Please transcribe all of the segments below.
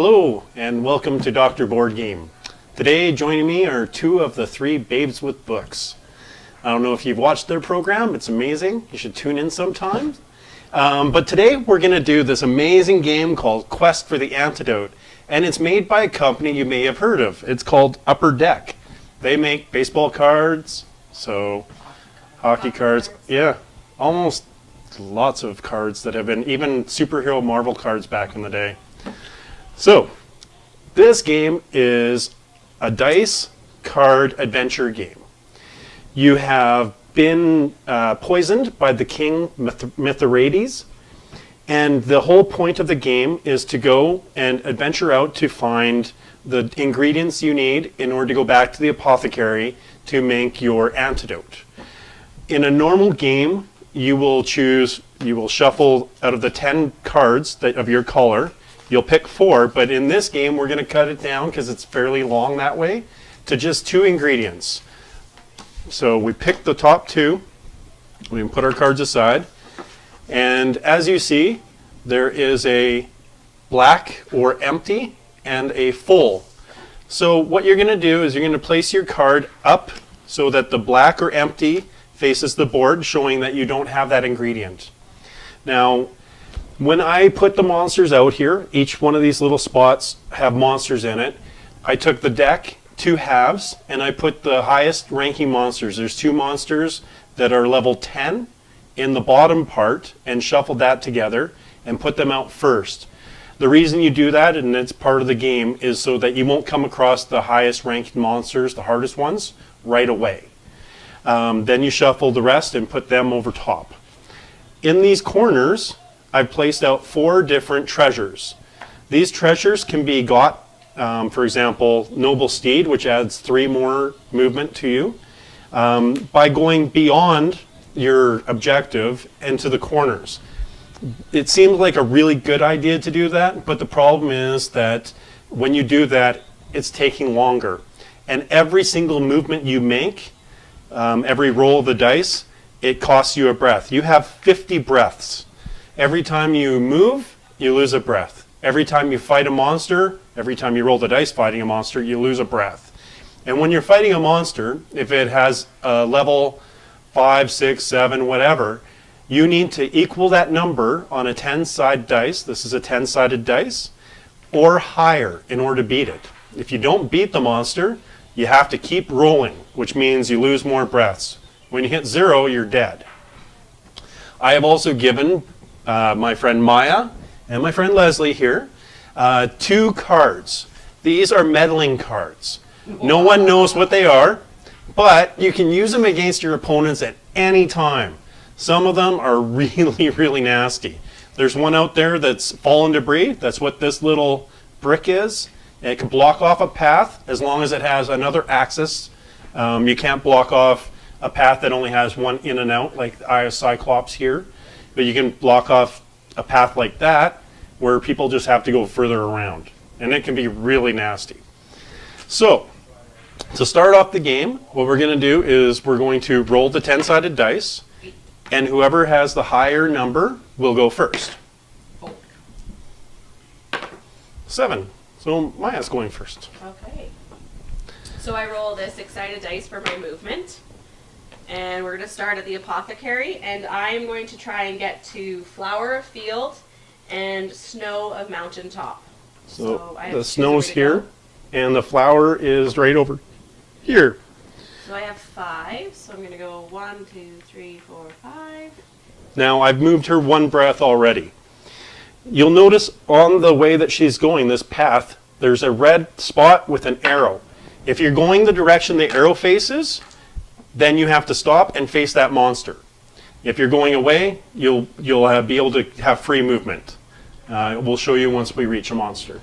Hello, and welcome to Dr. Boardgame. Today, joining me are two of the three babes with books. I don't know if you've watched their program. It's amazing. You should tune in sometime. But today, we're going to do this amazing game called Quest for the Antidote. And it's made by a company you may have heard of. It's called Upper Deck. They make baseball cards, so hockey cards. Yeah, almost lots of cards that have been, even superhero Marvel cards back in the day. So, this game is a dice card adventure game. You have been poisoned by the king Mithridates, and the whole point of the game is to go and adventure out to find the ingredients you need in order to go back to the apothecary to make your antidote. In a normal game, you will shuffle out of the 10 cards of your color. You'll pick 4, but in this game, we're going to cut it down because it's fairly long that way to just 2 ingredients. So we pick the top 2. We can put our cards aside. And as you see, there is a black or empty and a full. So what you're going to do is you're going to place your card up so that the black or empty faces the board, showing that you don't have that ingredient. Now, when I put the monsters out here, each one of these little spots have monsters in it. I took the deck 2 halves and I put the highest ranking monsters. There's 2 monsters that are level 10 in the bottom part, and shuffled that together and put them out first. The reason you do that, and it's part of the game, is so that you won't come across the highest ranked monsters, the hardest ones, right away. Then you shuffle the rest and put them over top. In these corners, I've placed out 4 different treasures. These treasures can be got, for example, Noble Steed, which adds 3 more movement to you, by going beyond your objective into the corners. It seems like a really good idea to do that, but the problem is that when you do that, it's taking longer. And every single movement you make, every roll of the dice, it costs you a breath. You have 50 breaths. Every time you move, you lose a breath. Every time you fight a monster, every time you roll the dice fighting a monster, you lose a breath. And when you're fighting a monster, if it has a level 5, 6, 7, whatever, you need to equal that number on a 10-sided dice. This is a 10-sided dice, or higher in order to beat it. If you don't beat the monster, you have to keep rolling, which means you lose more breaths. When you hit 0, you're dead. I have also given my friend Maya and my friend Leslie here 2 cards. These are meddling cards. No one knows what they are, but you can use them against your opponents at any time. Some of them are really, really nasty. There's one out there that's fallen debris. That's what this little brick is. It can block off a path as long as it has another axis. You can't block off a path that only has one in and out, like the Eye of Cyclops here. But you can block off a path like that where people just have to go further around. And it can be really nasty. So, to start off the game, what we're going to do is we're going to roll the 10-sided dice, and whoever has the higher number will go first. 7. So Maya's going first. Okay. So I roll this 6-sided dice for my movement. And we're going to start at the apothecary, and I am going to try and get to Flower of Field and Snow of Mountaintop. So the snow's here, and the flower is right over here. So I have 5, so I'm going to go 1, 2, 3, 4, 5. Now I've moved her 1 breath already. You'll notice on the way that she's going, this path, there's a red spot with an arrow. If you're going the direction the arrow faces, then you have to stop and face that monster. If you're going away, you'll be able to have free movement. We'll show you once we reach a monster.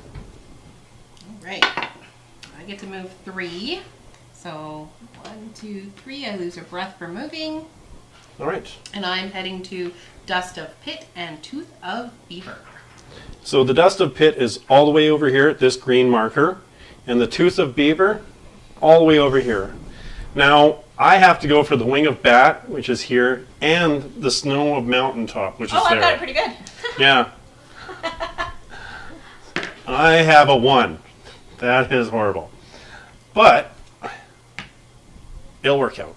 All right. I get to move 3. So 1, 2, 3. I lose a breath for moving. All right. And I'm heading to Dust of Pit and Tooth of Beaver. So the Dust of Pit is all the way over here at this green marker, and the Tooth of Beaver all the way over here. Now, I have to go for the Wing of Bat, which is here, and the Snow of Mountaintop, which is there. Oh, I've got it pretty good. Yeah. I have a 1. That is horrible. But it'll work out.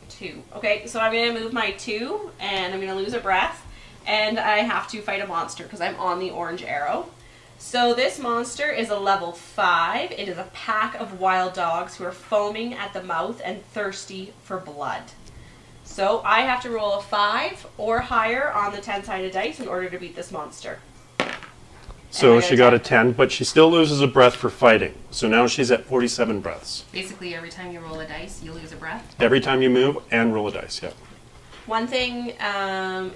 2. Okay, so I'm going to move my 2, and I'm going to lose a breath, and I have to fight a monster because I'm on the orange arrow. So this monster is a level 5. It is a pack of wild dogs who are foaming at the mouth and thirsty for blood. So I have to roll a 5 or higher on the 10-sided dice in order to beat this monster. So she got a 10, but she still loses a breath for fighting. So now she's at 47 breaths. Basically, every time you roll a dice, you lose a breath. Every time you move and roll a dice, yeah. One thing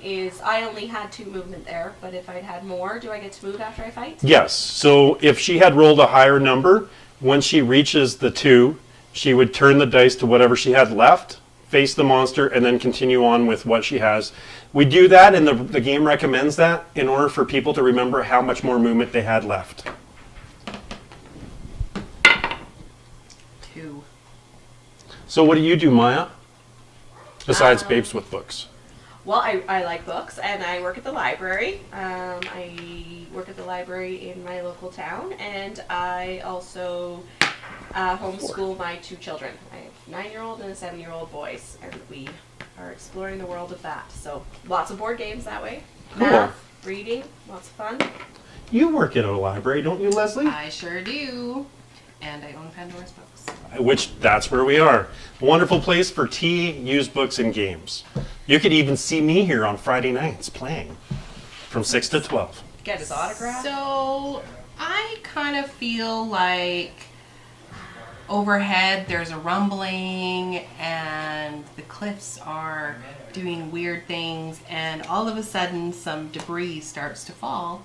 is I only had 2 movement there, but if I'd had more, do I get to move after I fight? Yes. So if she had rolled a higher number, when she reaches the 2, she would turn the dice to whatever she had left, face the monster, and then continue on with what she has. We do that, and the game recommends that in order for people to remember how much more movement they had left. 2. So what do you do, Maya? Besides Babes with Books. Well, I like books, and I work at the library. I work at the library in my local town, and I also homeschool my 2 children. I have a 9-year-old and a 7-year-old boys, and we are exploring the world of that. So lots of board games that way. Cool. Math, reading, lots of fun. You work at a library, don't you, Leslie? I sure do. And I own Pandoras books. Which, that's where we are. A wonderful place for tea, used books, and games. You could even see me here on Friday nights playing from 6 to 12. Get his autograph. So I kind of feel like overhead there's a rumbling and the cliffs are doing weird things, and all of a sudden some debris starts to fall.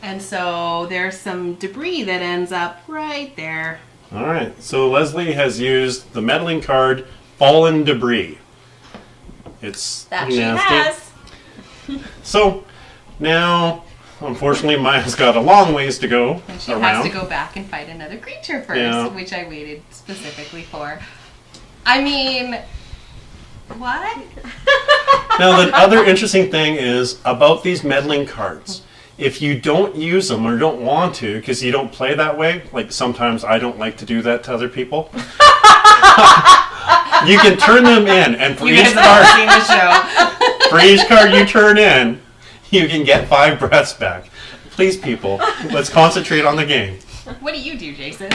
And so there's some debris that ends up right there. All right, so Leslie has used the meddling card, Fallen Debris. It's That she nasty. has. So now, unfortunately, Maya's got a long ways to go And she around. has to go back and fight another creature first, Yeah. which I waited specifically for. I mean, what? Now, the other interesting thing is about these meddling cards. If you don't use them or don't want to, because you don't play that way, like sometimes I don't like to do that to other people, you can turn them in, and for You each guys have card, seen the show. for each card you turn in, you can get 5 breaths back. Please, people, let's concentrate on the game. What do you do, Jason?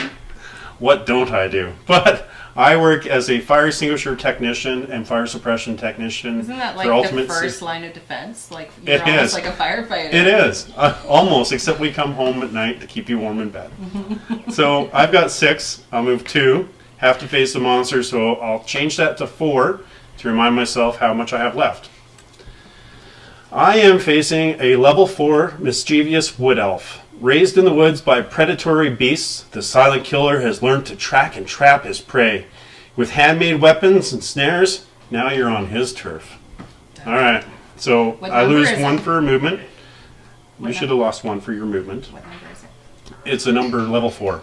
What don't I do? But I work as a fire extinguisher technician and fire suppression technician. Isn't that for like the Ultimate first Sa- line of defense? Like It you're almost is. like a firefighter. It is. Almost, except we come home at night to keep you warm in bed. So I've got 6. I'll move 2. Have to face the monster, so I'll change that to 4 to remind myself how much I have left. I am facing a level 4 mischievous wood elf. Raised in the woods by predatory beasts, the silent killer has learned to track and trap his prey. With handmade weapons and snares, now you're on his turf. All right, so What I number lose is 1 it? for movement. You What should have lost 1 for your movement. What number is it? It's a number level 4.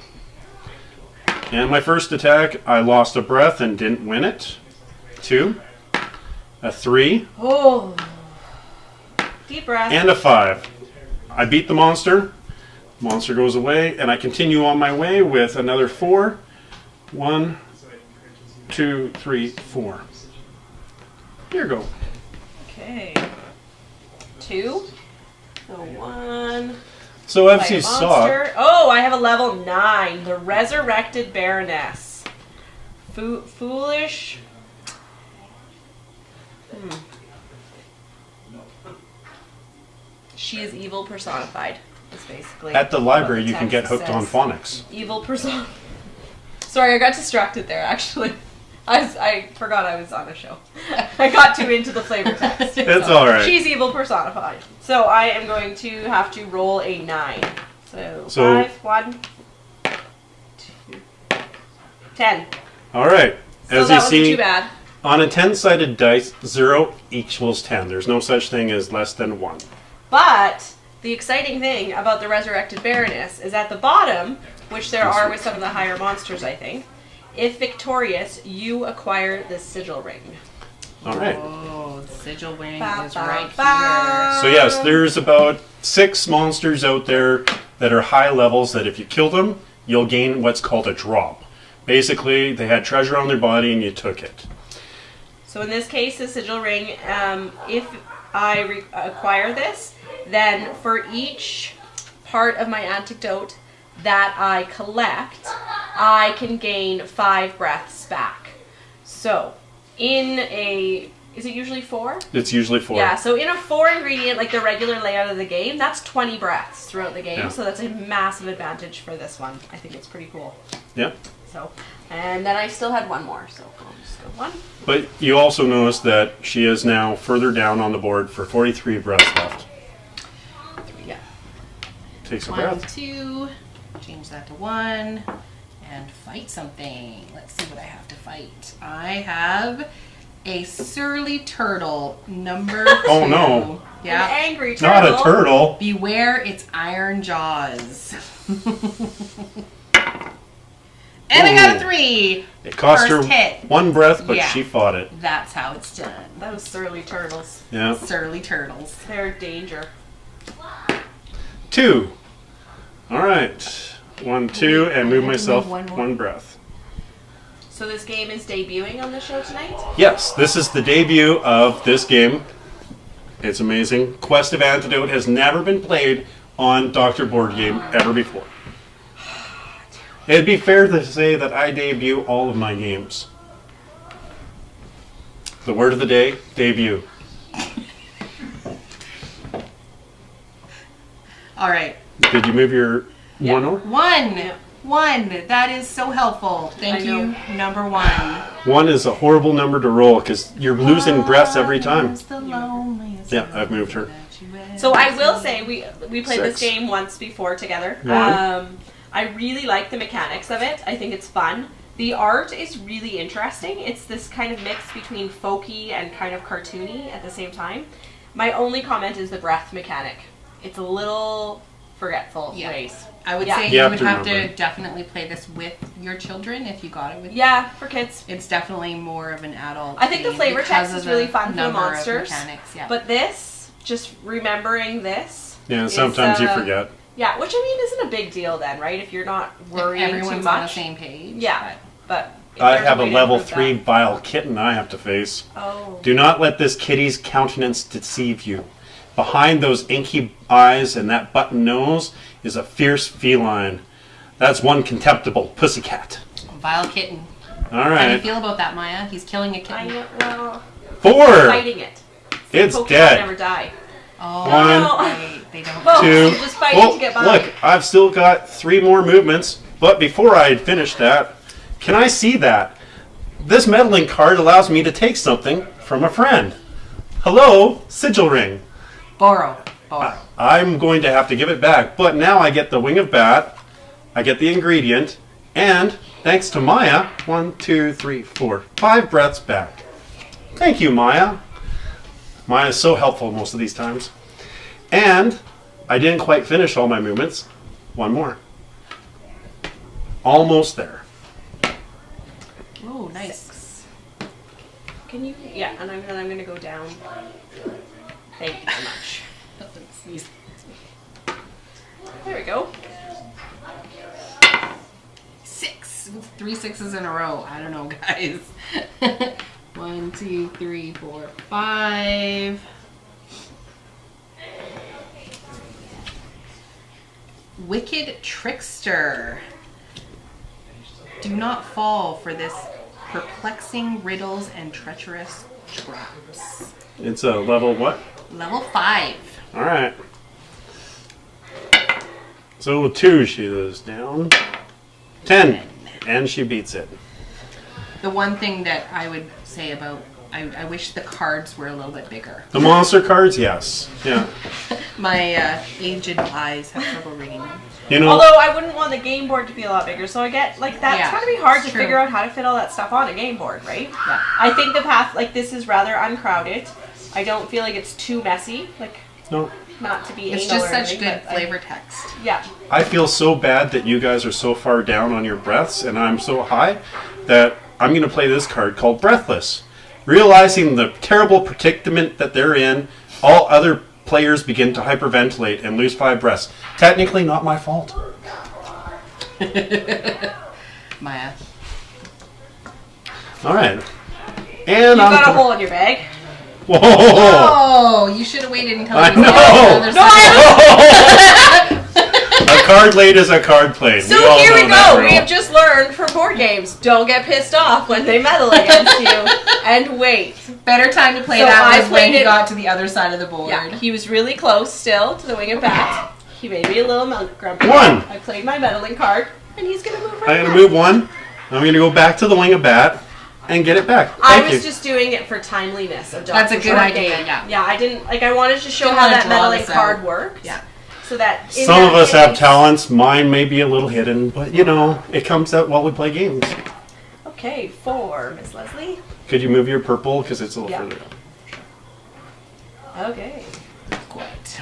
And my first attack, I lost a breath and didn't win it. 2, a 3, Oh. Deep breath. and a 5. I beat the monster. Monster goes away, and I continue on my way with another 4. 1, 2, 3, 4. Here you go. Okay. 2. So 1. So as Fight you a saw, monster. Oh, I have a level 9. The Resurrected Baroness. Foolish. She is evil personified. That's basically. at the library what the you can get text hooked on says. phonics. Evil person. Sorry, I got distracted there. Actually, I forgot I was on a show. I got too into the flavor text. It's all right. She's evil personified. So I am going to have to roll a 9. So, So- 5, 1, 2, 10. All right. So As that you wasn't see, too bad. on a 10-sided dice, 0 equals 10. There's no such thing as less than 1. But the exciting thing about the Resurrected Baroness is at the bottom, which there are with some of the higher monsters, I think. If victorious, you acquire the sigil ring. All right. Oh, the sigil ring Ba, is ba, right ba. So yes, there's about 6 monsters out there that are high levels that if you kill them, you'll gain what's called a drop. Basically, they had treasure on their body and you took it. So in this case, the sigil ring, if I acquire this, then for each part of my antidote that I collect, I can gain 5 breaths back. So in a, is it usually 4? It's usually 4. Yeah, so in a 4 ingredient, like the regular layout of the game, that's 20 breaths throughout the game. Yeah. So that's a massive advantage for this one. I think it's pretty cool. Yeah. So, and then I still had one more, so I'll just go 1. But you also notice that she is now further down on the board for 43 breaths left. Yeah. Takes a 1, breath. 2. Change that to 1. And fight something. Let's see what I have to fight. I have a surly turtle, number 2. Oh, no. Yeah. An angry turtle. Not a turtle. Beware its iron jaws. And I got a 3. It cost her First hit. 1 breath, but Yeah. she fought it. That's how it's done. Those surly turtles. Yeah. Surly turtles. They're danger. 2. All right. 1, 2, and move myself one more. 1 breath. So this game is debuting on the show tonight? Yes, this is the debut of this game. It's amazing. Quest of Antidote has never been played on Dr. Board Game ever before. It'd be fair to say that I debut all of my games. The word of the day, debut. All right. Did you move your Yeah. 1 over? 1. Yeah. 1. That is so helpful. Thank I you, know. number 1. 1 is a horrible number to roll because you're losing breaths every time. Was the loneliest Yeah, I've moved her. that you ever So I will say we played this 6. game once before together. 1. I really like the mechanics of it. I think it's fun. The art is really interesting. It's this kind of mix between folky and kind of cartoony at the same time. My only comment is the breath mechanic. It's a little forgetful Yeah. ways. I would Yeah. say You you have would to have to remember. definitely play this with your children if you got it with. Yeah, for kids. It's definitely more of an adult. I think the game flavor because text of is really the fun for the number of monsters. Mechanics, yeah. But this, just remembering this. Yeah, is, sometimes you forget. Yeah, which I mean isn't a big deal then, right? If you're not worrying too everyone's much. on the same page. Yeah, but if I there's have a way to level improve 3 that- vile kitten I have to face. Oh. Do not let this kitty's countenance deceive you. Behind those inky eyes and that button nose is a fierce feline. That's one contemptible pussycat. Vile kitten. All How do you right. feel about that, Maya? He's killing a I kitten. know, well, 4. fighting it. It's Pokemon dead. never die. Oh, 1, they don't. Well, 2. you're just fighting Oh, to get by. look, I've still got 3 more movements. But before I finish that, can I see that? This meddling card allows me to take something from a friend. Hello, sigil ring. Borrow. Borrow. I'm going to have to give it back, but now I get the wing of bat, I get the ingredient, and thanks to Maya, 1, 2, 3, 4, 5 breaths back. Thank you, Maya. Maya's so helpful most of these times. And I didn't quite finish all my movements. 1 more. Almost there. Oh, nice. 6. Can you? Yeah, and I'm gonna go down. Thank you very much. There we go. 6. 3 6s in a row. I don't know, guys. 1, 2, 3, 4, 5. Wicked Trickster. Do not fall for this perplexing riddles and treacherous traps. It's a level what? Level 5. All right. So 2 she is down. 10. And she beats it. The one thing that I would say about, I wish the cards were a little bit bigger. The monster cards, yes. Yeah. My aged eyes have trouble reading them. You know, Although I wouldn't want the game board to be a lot bigger, so I get like that's Yeah, gotta be hard to it's true. figure out how to fit all that stuff on a game board, right? Yeah. I think the path like this is rather uncrowded. I don't feel like it's too messy, like no, not to be It's anal just or such anything, good but flavor text. Yeah. I feel so bad that you guys are so far down on your breaths and I'm so high that I'm going to play this card called Breathless. Realizing the terrible predicament that they're in, all other players begin to hyperventilate and lose 5 breaths. Technically not my fault. Maya. All right. You And got a hole in your bag. Whoa! Oh, you should have waited until I you know. the other side. A card laid is a card played. So all here we know that go. riddle. We have just learned from board games. Don't get pissed off when they meddle against you. And wait. Better time to play So that I was when played he it- got to the other side of the board. Yeah, he was really close still to the wing and bat. He made me a little grumpy. 1. I played my meddling card, and he's going to move right I'm now. going to move 1. I'm going to go back to the wing of bat and get it back. I Thank was you. just doing it for timeliness of That's a Dr. good Board idea, Game. yeah. Yeah, I didn't, like, I wanted to show Didn't how wanna that draw meddling this out. card worked. Yeah. So that in Some of that us have case- talents. Mine may be a little hidden, but you know, it comes out while we play games. Okay, 4, Miss Leslie. Could you move your purple because it's a little Yeah. further up? Okay. Quite.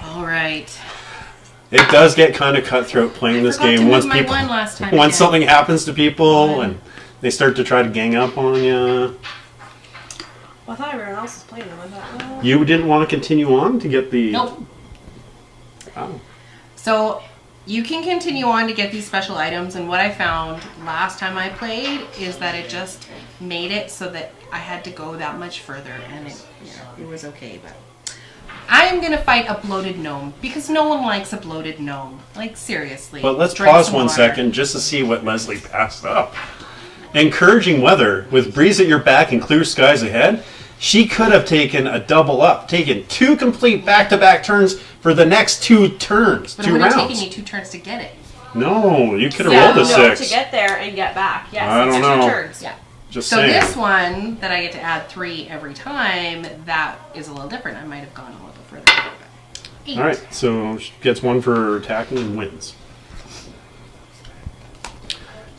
All right. It does get kind of cutthroat playing this Forgot to game move once my people, one last time once again. something happens to people One. and they start to try to gang up on you. Well, I thought everyone else was playing them. I thought, well, You didn't want to continue on to get the. Nope. Oh. So you can continue on to get these special items, and what I found last time I played is that it just made it so that I had to go that much further, and it was okay. But I am gonna fight a bloated gnome because no one likes a bloated gnome. Like seriously. But let's Drink pause some 1 water. second just to see what Leslie passed up. Encouraging weather with breeze at your back and clear skies ahead. She could have taken a double up, taken 2 complete back-to-back turns for the next 2 turns, But it 2 would have rounds. taken you 2 turns to get it. No, you could have yeah, rolled a no, 6. to get there and get back. Yes, I it's don't 2 know. turns. Yeah. Just So saying. this one that I get to add 3 every time, that is a little different. I might have gone a little further. But 8. All right, so she gets 1 for attacking and wins.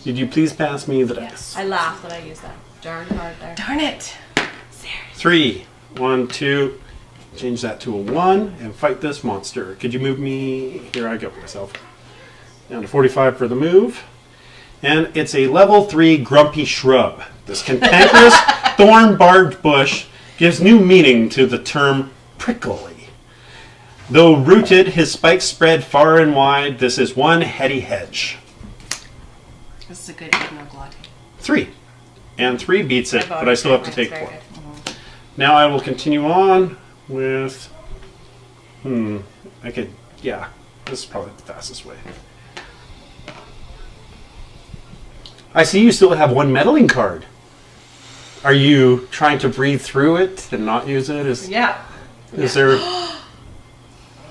Did you please pass me the dice? I laughed when I used that. Darn card there. Darn it. 3, 1, 2. Change that to a 1 and fight this monster. Could you move me? Here I go myself. Down to 45 for the move. And it's a level 3 grumpy shrub. This cantankerous thorn-barbed bush gives new meaning to the term prickly. Though rooted, his spikes spread far and wide. This is one heady hedge. This is a good ignoglotty. 3. And 3 beats it, but I still have to take Very 4. good. Now I will continue on with... this is probably the fastest way. I see you still have 1 meddling card. Are you trying to breathe through it and not use it? Is Yeah. there...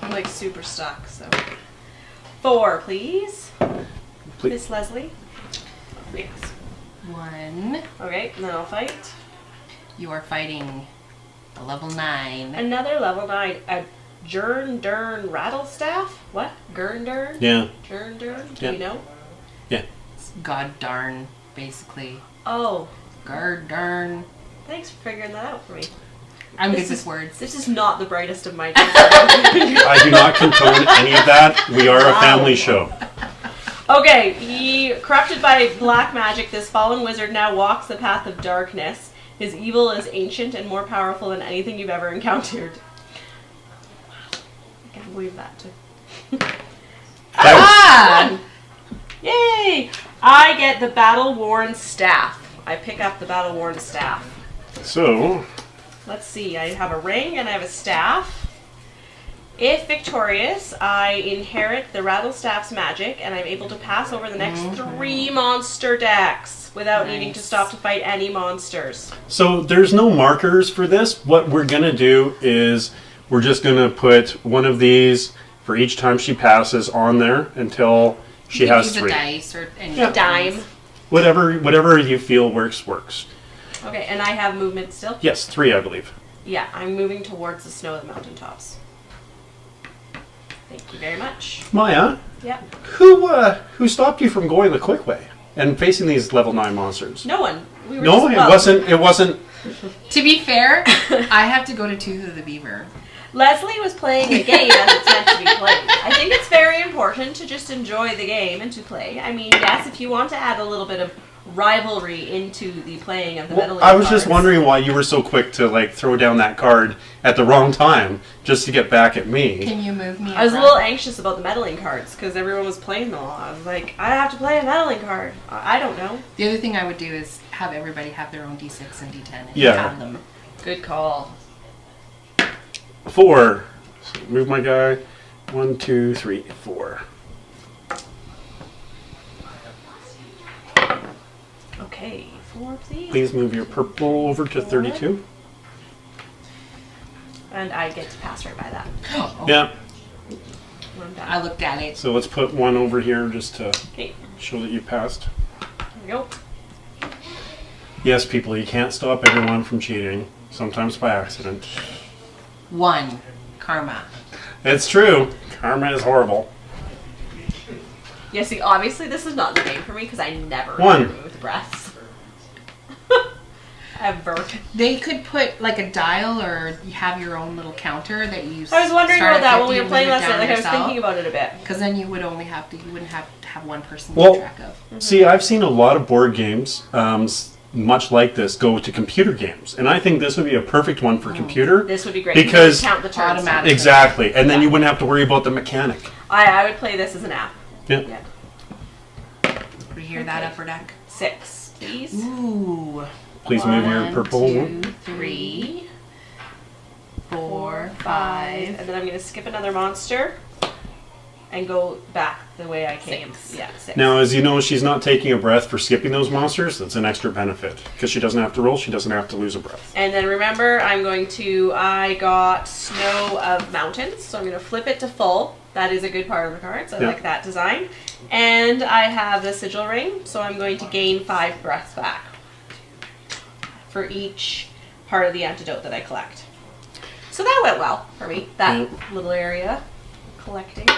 I'm like super stuck, so. 4, please. Please. Miss Leslie. Yes. 1. Okay, and then I'll fight. You are fighting a level 9. Another level 9. A Jern-Dern Rattlestaff? What? Gurn-Dern? Yeah. Jern-Dern? Do Yeah. you know? Yeah. God darn, basically. Oh, God darn. thanks for figuring that out for me. I'm This good with is- words. This is not the brightest of my I do not condone any of that. We are a family show. Okay, corrupted by black magic, this fallen wizard now walks the path of darkness. His evil is ancient and more powerful than anything you've ever encountered. I can't believe that too. Ah! Yay! I get the battle-worn staff. I pick up the battle-worn staff. So, Let's see, I have a ring and I have a staff. If victorious, I inherit the Rattlestaff's magic and I'm able to pass over the next 3 monster decks without needing to Nice. stop to fight any monsters. there's no markers for this. What we're going to do is we're just going to put one of these for each time she passes on there until she You can has use 3. a dice or any Yeah. Dime. Whatever you feel works. Okay, and I have movement still? Yes, 3 I believe. Yeah, I'm moving towards the snow of the mountaintops. Thank you very much. Maya, Yep. who stopped you from going the quick way and facing these level 9 monsters? No one. We were No, just, it wasn't. To be fair, I have to go to Tooth of the Beaver. Leslie was playing a game as it's meant to be played. I think it's very important to just enjoy the game and to play. I mean, yes, if you want to add a little bit of rivalry into the playing of the Well, meddling I was just cards. wondering why you were so quick to like throw down that card at the wrong time just to get back at me. Can you move me? I was a little anxious about the meddling cards because everyone was playing them all. I was like, I have to play a meddling card. I don't know. The other thing I would do is have everybody have their own D6 and D10 and Yeah. have them. Good call. 4. So move my guy. 1, 2, 3, 4. Okay, 4 please. Please move your purple over to 32. And I get to pass right by that. Oh, Yeah. When I'm done. I looked at it. So let's put one over here just to Okay, show that you passed. there we go. Yes, people, you can't stop everyone from cheating. Sometimes by accident. 1. Karma. It's true. Karma is horrible. Yeah, see, obviously this is not the game for me because I never 1. remove breaths. Ever. They could put like a dial, or you have your own little counter that you. I was wondering about that when we were playing last night. Like I was yourself. thinking about it a bit. Because then you would only have to. You wouldn't have to have one person Well, keep track of. See, I've seen a lot of board games, much like this, go to computer games. And I think this would be a perfect one for computer. This would be great. Because- You count the turns. Automatic. Exactly. And then Yeah. you wouldn't have to worry about the mechanic. I would play this as an app. Yeah. Yeah. Do you hear that, Upper Deck? 6, please. Ooh. Please move your 1, purple 2, 3, 4, 5. And then I'm going to skip another monster and go back the way I came. 6. Yeah, 6. Now, as you know, she's not taking a breath for skipping those monsters. That's an extra benefit. Because she doesn't have to roll, she doesn't have to lose a breath. And then remember, I got Snow of Mountains, so I'm going to flip it to full. That is a good part of the cards. I Yeah. like that design. And I have the Sigil Ring, so I'm going to gain 5 breaths back for each part of the antidote that I collect. So that went well for me, that little area collecting.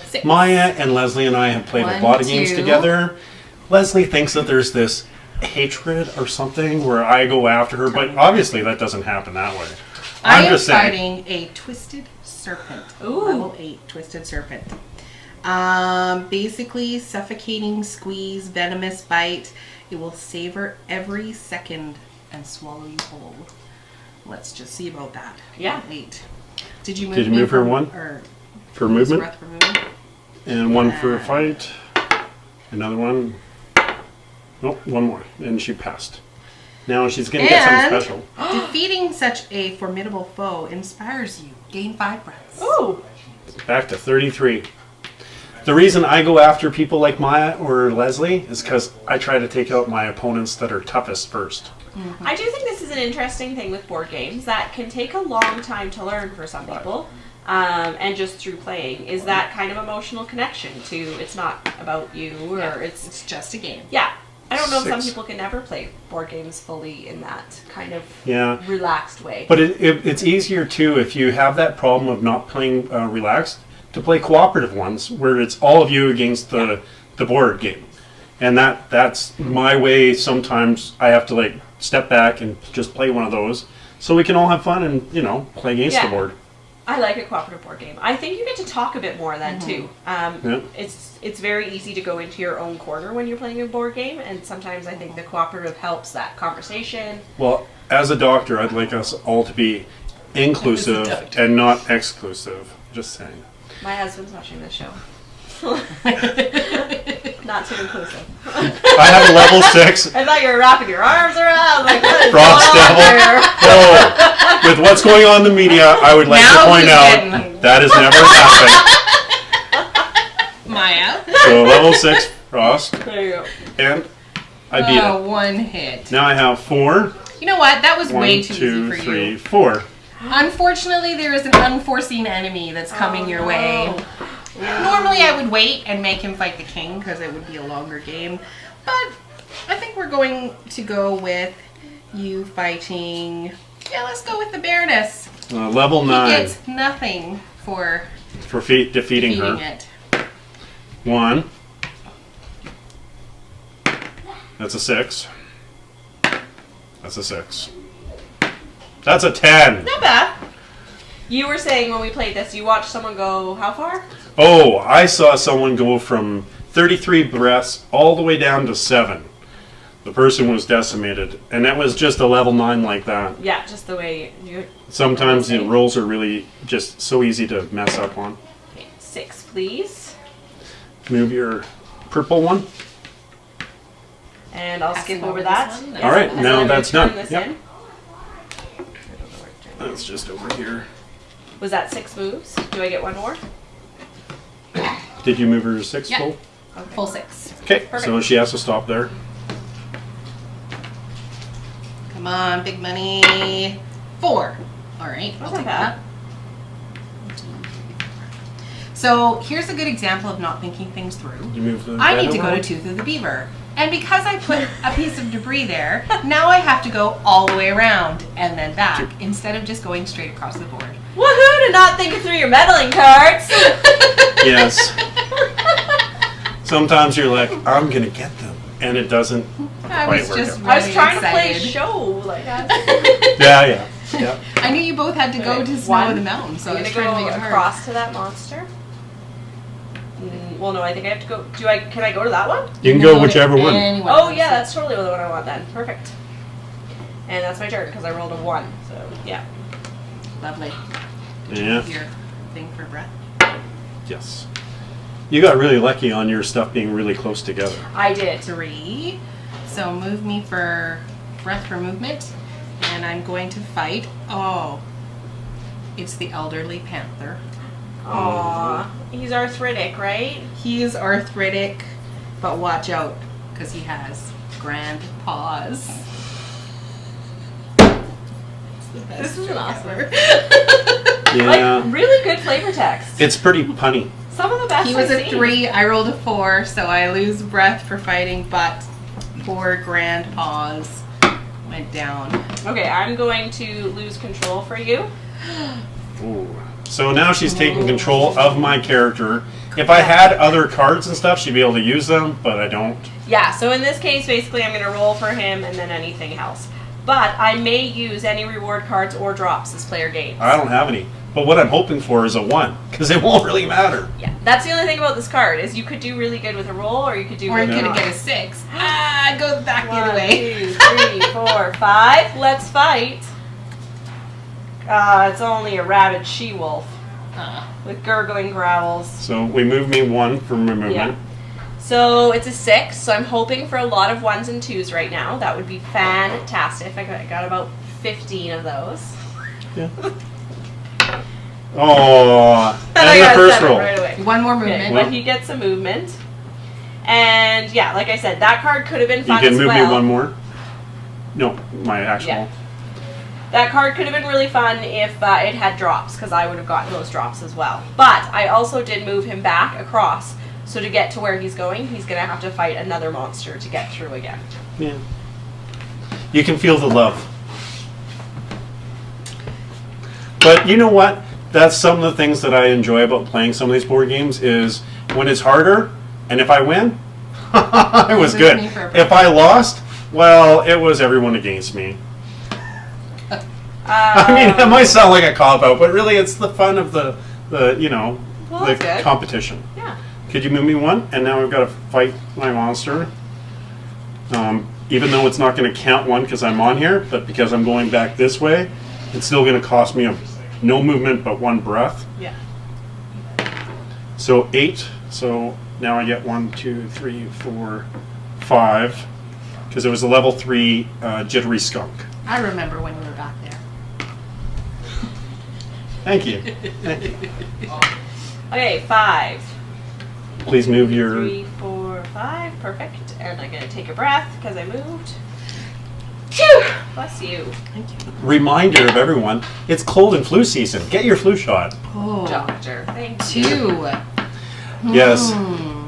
6. Maya and Leslie and I have played a 1, lot of games 2. together. Leslie thinks that there's this hatred or something where I go after her, but obviously that doesn't happen that way. I I'm am just saying. fighting a Twisted Serpent. Ooh. Level 8 Twisted Serpent. Basically, suffocating squeeze, venomous bite. It will savor every second and swallow you whole. Let's just see about that. Yeah. 8. Did you move? Did you me move her from- 1? Or For movement, breath for movement? and 1 for a fight. Another one. Oh, 1 more. And she passed. Now she's going to get something And- special. Defeating such a formidable foe inspires you. Gain 5 breaths. Ooh! Back to 33. The reason I go after people like Maya or Leslie is because I try to take out my opponents that are toughest first. I do think this is an interesting thing with board games that can take a long time to learn for some people. And just through playing, is that kind of emotional connection to it's not about you or it's It's just a game. yeah. I don't know if some 6. people can never play board games fully in that kind of Yeah. relaxed way. But it's easier too if you have that problem of not playing relaxed to play cooperative ones where it's all of you against the board game. And that's my way. Sometimes I have to like step back and just play one of those so we can all have fun and, play against the Yeah. board. I like a cooperative board game. I think you get to talk a bit more then too. Yeah. It's very easy to go into your own corner when you're playing a board game, and sometimes I think the cooperative helps that conversation. Well, as a doctor, I'd like us all to be inclusive and not exclusive. Just saying. My husband's watching this show. Not too inclusive. I have a level 6. I thought you were wrapping your arms around like what is Frost going on devil. there? Oh, with what's going on in the media, I would like Now to point he's out getting- that has never happened. Maya. So level 6 Frost, There you go. and I beat it. 1 hit. Now I have 4. You know what? That was 1, way too 2, easy for 3, you. 4. Unfortunately, there is an unforeseen enemy that's coming your way. Normally, I would wait and make him fight the king because it would be a longer game. But I think we're going to go with you fighting. Yeah, let's go with the Baroness. Level He 9 gets nothing for for defeating defeating her. it. 1. That's a 6. That's a 6. That's a 10. Not bad. You were saying when we played this, you watched someone go how far? Oh, I saw someone go from 33 breaths all the way down to 7. The person was decimated, and that was just a level 9 like that. Yeah, just the way you. Sometimes the rolls are really just so easy to mess up on. Okay, 6, please. Move your purple one. And I'll Passing skip over over that. this one? Yes, All right, and now then that's turn done. This Yep. in. That's just over here. Was that 6 moves? Do I get one more? Did you move her to 6 Yeah. full? Okay. Full 6. Okay, so Perfect. she has to stop there. Come on, big money. 4. All right, I'll That's take not bad. that. So here's a good example of not thinking things through. You move the I red need to over? go to Tooth of the Beaver. And because I put a piece of debris there, now I have to go all the way around and then back instead of just going straight across the board. Woohoo! To not think through your meddling cards. Yes. Sometimes you're like, I'm gonna get them, and it doesn't. I Quite was work just out. really I was trying excited. to play show like that. Yeah. I knew you both had to go Okay, to Snow of one. the Mountain, so I'm I was gonna trying to go make it hard. across to that monster. Well, no, I think I have to go. Can I go to that one? You can No, go whichever one. anyone Oh else. yeah, that's totally the one I want then. Perfect. And that's my turn because I rolled a 1. So yeah. Lovely. Yeah. Your thing for breath. Yes. You got really lucky on your stuff being really close together. I did. 3. So move me for breath for movement, and I'm going to fight. Oh, it's the elderly panther. Aww. He's arthritic, right? He is arthritic, but watch out, because he has grand paws. It's the best This is joke awesome. ever. Yeah. Like really good flavor text. It's pretty punny. Some of the best. He was I've a seen. 3, I rolled a 4, so I lose breath for fighting, but 4 grand paws went down. Okay, I'm going to lose control for you. Ooh. So now she's taking control of my character. If I had other cards and stuff, she'd be able to use them, but I don't. Yeah, so in this case, basically, I'm going to roll for him and then anything else. But I may use any reward cards or drops as player gains. I don't have any. But what I'm hoping for is a 1, because it won't really matter. Yeah, that's the only thing about this card is you could do really good with a roll, or you could do. Or you really could good. get a 6. Ah, go back the other way. 1, 2, 3, 4, 5. Let's fight. It's only a rabid she-wolf with gurgling growls. So we move me 1 from my movement. Yeah. So it's a 6, so I'm hoping for a lot of 1s and 2s right now. That would be fantastic. I got about 15 of those. Yeah. Oh, And I and the got first 7 roll. right away. One more Okay, movement. but he gets a movement. And yeah, like I said, that card could have been You fun can as move well. me 1 more. No, my actual. Yeah. That card could have been really fun if it had drops, because I would have gotten those drops as well. But I also did move him back across, so to get to where he's going, he's going to have to fight another monster to get through again. Yeah. You can feel the love. But you know what? That's some of the things that I enjoy about playing some of these board games is when it's harder, and if I win, it was good. Me for a If I lost, well, it was everyone against me. I mean, it might sound like a cop-out, but really it's the fun of the you know, Well, the that's good. competition. Yeah. Could you move me 1? And now I've got to fight my monster. Even though it's not going to count 1 because I'm on here, but because I'm going back this way, it's still going to cost me no movement but 1 breath. Yeah. So 8. So now I get 1, 2, 3, 4, 5. Because it was a level 3 jittery skunk. I remember when we were back there. Thank you. Thank you. Okay, 5. Please move your... 3, 4, 5. Perfect. And I'm going to take a breath because I moved. Phew! Bless you. Thank you. Reminder of everyone, it's cold and flu season. Get your flu shot. Oh, Doctor. Thank you. 2. Yes,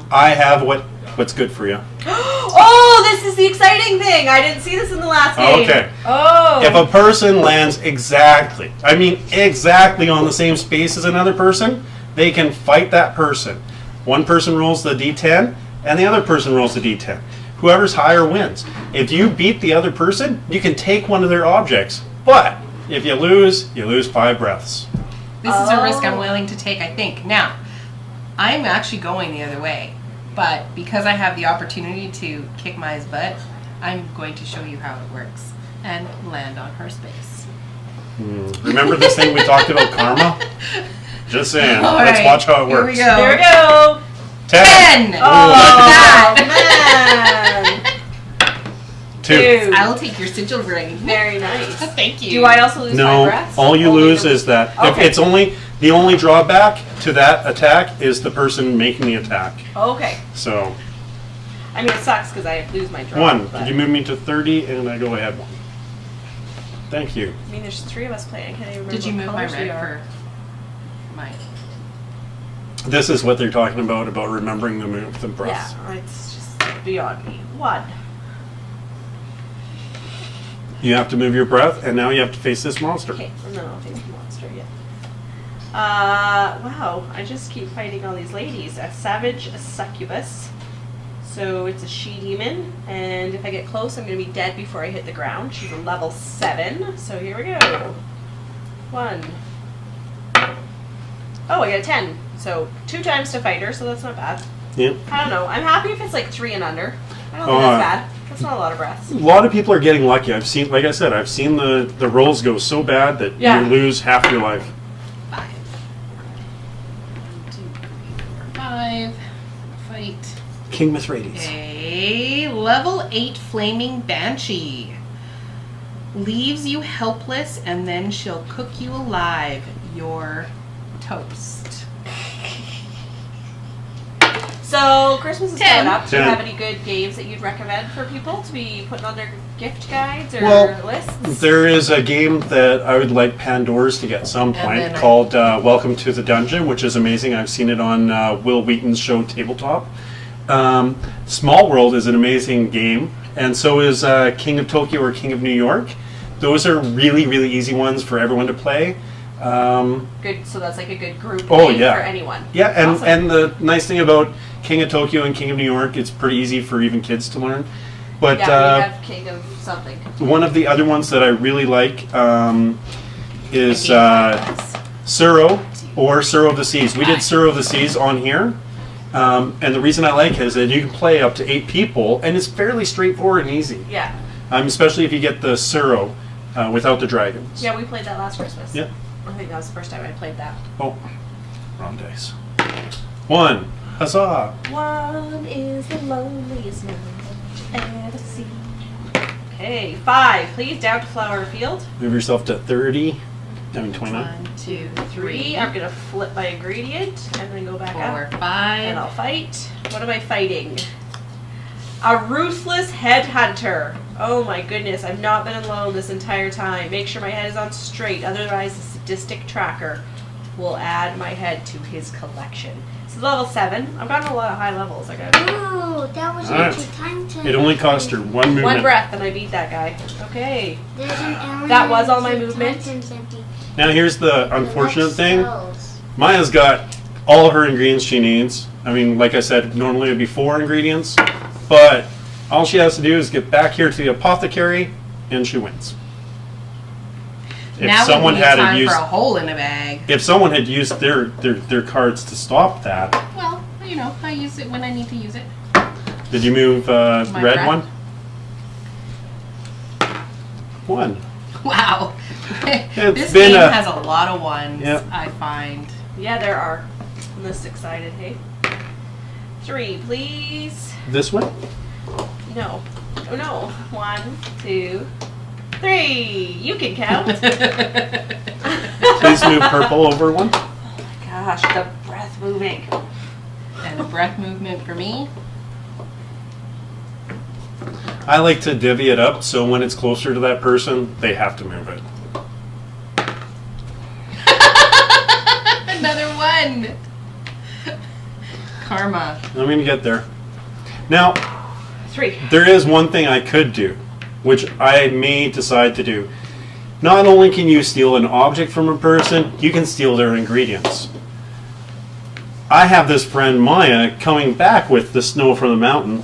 I have what's good for you. Oh, this is the exciting thing. I didn't see this in the last game. Okay. Oh. If a person lands exactly on the same space as another person, they can fight that person. One person rolls the d10, and the other person rolls the d10. Whoever's higher wins. If you beat the other person, you can take one of their objects. But if you lose 5 breaths. This is a risk I'm Oh. willing to take, I think. Now, I'm actually going the other way, but because I have the opportunity to kick Maya's butt, I'm going to show you how it works and land on her space. Remember this thing we talked about, karma? Just saying. All Let's right, watch how it here works. we go. There we go. 10. 10! Oh, that. man. 2. I'll take your sigil ring. Very nice. Thank you. Do I also lose my No, breath? all you Only lose the- is that. If Okay. it's the only drawback to that attack is the person making the attack. Okay. So, I mean, it sucks because I lose my draw. 1. but- Did you move me to 30 and I go ahead 1? Thank you. I mean, there's 3 of us playing. I can't even remember Did you what move my colors we red are. for my... This is what they're talking about remembering the move, the breath. Yeah, it's just beyond me. 1. You have to move your breath, and now you have to face this monster. Okay, and then I'll face the monster, yeah. Wow, I just keep fighting all these ladies. A savage, a succubus. So it's a she-demon, and if I get close, I'm going to be dead before I hit the ground. She's a level 7, so here we go. 1. Oh, I got a 10. So 2 times to fight her, so that's not bad. Yeah. I don't know. I'm happy if it's like 3 and under. I don't think that's bad. That's not a lot of breaths. A lot of people are getting lucky. I've seen, like I said, I've seen the rolls go so bad that Yeah. you lose half your life. 5. 1, 2, 3, 4, 5. Fight. King Mithridates. A level 8 flaming banshee. Leaves you helpless and then she'll cook you alive. Your toast. So Christmas is 10. coming up. Do you 10. have any good games that you'd recommend for people to be putting on their gift guides or Well, lists? There is a game that I would like Pandoras to get some point then called Welcome to the Dungeon, which is amazing. I've seen it on Will Wheaton's show Tabletop. Small World is an amazing game, and so is King of Tokyo or King of New York. Those are really, really easy ones for everyone to play. Good. So that's like a good group Oh, game yeah. for anyone. Yeah, and, Awesome. and the nice thing about King of Tokyo and King of New York, it's pretty easy for even kids to learn. But Yeah, we have King of something. one of the other ones that I really like is A game Suro or Suro of the Seas. We did Suro of the Seas on here. And the reason I like it is that you can play up to 8 people, and it's fairly straightforward and easy. Yeah. Especially if you get the Suro without the dragons. Yeah, we played that last Christmas. Yeah. I think that was the first time I played that. Oh, wrong dice. 1. Huzzah! 1 is the loneliest number you'll ever see. Okay, 5. Please down to flower field. Move yourself to 30. I mean 29. 1, 2, 3. I'm gonna flip my ingredient and then go back 4, up. 5. And I'll fight. What am I fighting? A ruthless headhunter. Oh my goodness, I've not been alone this entire time. Make sure my head is on straight, otherwise the sadistic tracker will add my head to his collection. This is level 7. I've gotten a lot of high levels. I got Ooh, that was Alright. actually time to. It only cost her 1 movement. 1 breath and I beat that guy. Okay. There's an area That was all my to movement. Titan's empty. Now here's the unfortunate Next thing. spells. Maya's got all of her ingredients she needs. I mean, like I said, normally it would be 4 ingredients, but all she has to do is get back here to the apothecary, and she wins. If Now someone would be had time used, for a hole in a bag. if someone had used their cards to stop that, Well, you know, I use it when I need to use it. did you move red breath? one? 1. Wow. This been game a- has a lot of ones, Yeah. I find. Yeah, there are. I'm this excited, hey? 3, please. This one? No. Oh no. 1, 2, 3. You can count. Please move purple over 1. Gosh, the breath moving. And a breath movement for me. I like to divvy it up so when it's closer to that person, they have to move it. Another one. Karma. I'm going to get there. Now, 3. there is one thing I could do, which I may decide to do. Not only can you steal an object from a person, you can steal their ingredients. I have this friend Maya coming back with the snow from the mountain.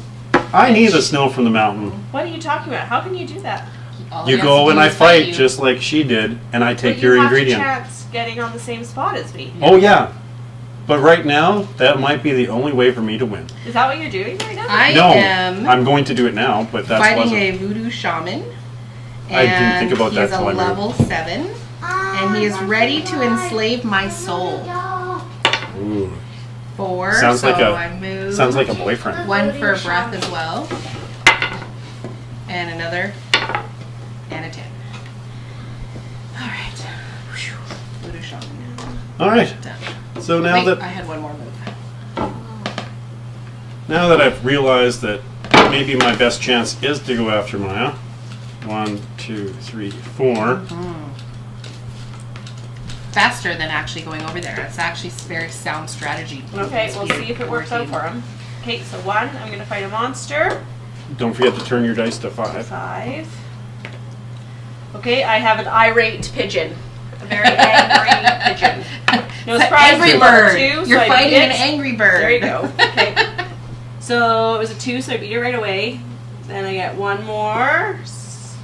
I need the snow from the mountain. What are you talking about? How can you do that? All he You has go to and do I is fight you. just like she did, and I take But your you have ingredient. a chance getting on the same spot as me. Oh yeah, But right now, that might be the only way for me to win. Is that what you're doing right now? I No, am I'm going to do it now, but that's fighting wasn't. a voodoo shaman. I didn't think about he that is a till I moved. level 7, and he is ready to enslave my soul. Ooh. 4, Sounds so like a- I move Sounds like a boyfriend. 1 for breath as well, and another, and a 10. All right, voodoo shaman. All right. Done. So now Wait, that I had one more move. I've realized that maybe my best chance is to go after Maya. 1, 2, 3, 4. Faster than actually going over there. It's actually very sound strategy. Okay, we'll see if it works out for him. Okay, so 1, I'm going to fight a monster. Don't forget to turn your dice to 5. 5. Okay, I have an irate pigeon. A very angry pigeon. No It's an surprise, angry it's level bird. 2, so You're I fighting beat an it. angry bird. There you go. Okay. So it was a 2, so I beat it right away. Then I get 1 more.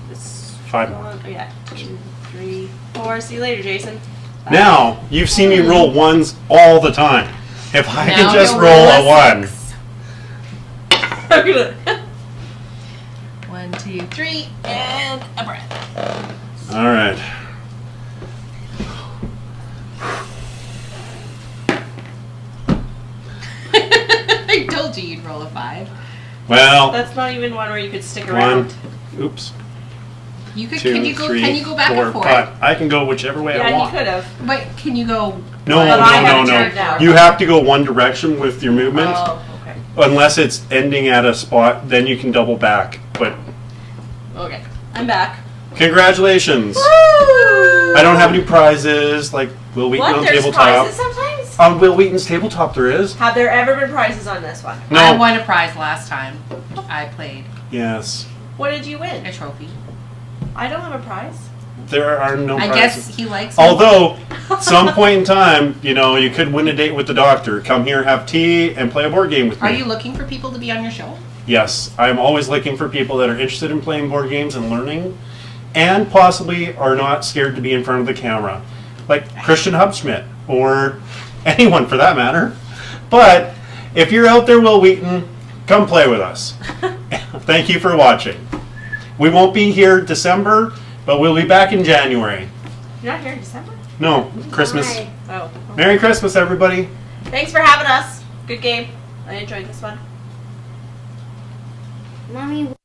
This 5 more. one, oh yeah, 2, 3, 4. See you later, Jason. Bye. Now, you've seen me roll 1s all the time. If I Now can just he'll roll a 1. 6. I'm gonna 1, 2, 3, and a breath. All right. I told you you'd roll a 5. Well, That's not even one where you could stick 1. around. Oops. You could. 2, Can you go? 3, Can you go back 4, and forth? 5. I can go whichever way I Yeah, he want. could have. But can you go? No, one- But I no, haven't no, turned no. now. You have to go one direction with your movement. Oh, okay. Unless it's ending at a spot, then you can double back. But Okay. I'm back. congratulations. I don't have any prizes like Will Wheaton What? on There's tabletop. prizes sometimes? On Will Wheaton's tabletop there is. Have there ever been prizes on this one? No. I won a prize last time I played. Yes. What did you win? A trophy. I don't have a prize. There are no I prizes. guess he likes. it. Although, at some point in time, you know, you could win a date with the doctor. Come here, have tea, and play a board game with me. Are you looking for people to be on your show? Yes, I'm always looking for people that are interested in playing board games and learning, and possibly are not scared to be in front of the camera, like Christian Hubschmidt or anyone for that matter. But if you're out there, Will Wheaton, come play with us. Thank you for watching. We won't be here December, but we'll be back in January. You're not here in December? No, Christmas. Bye. Oh. Merry Christmas, everybody. Thanks for having us. Good game. I enjoyed this one. Mommy.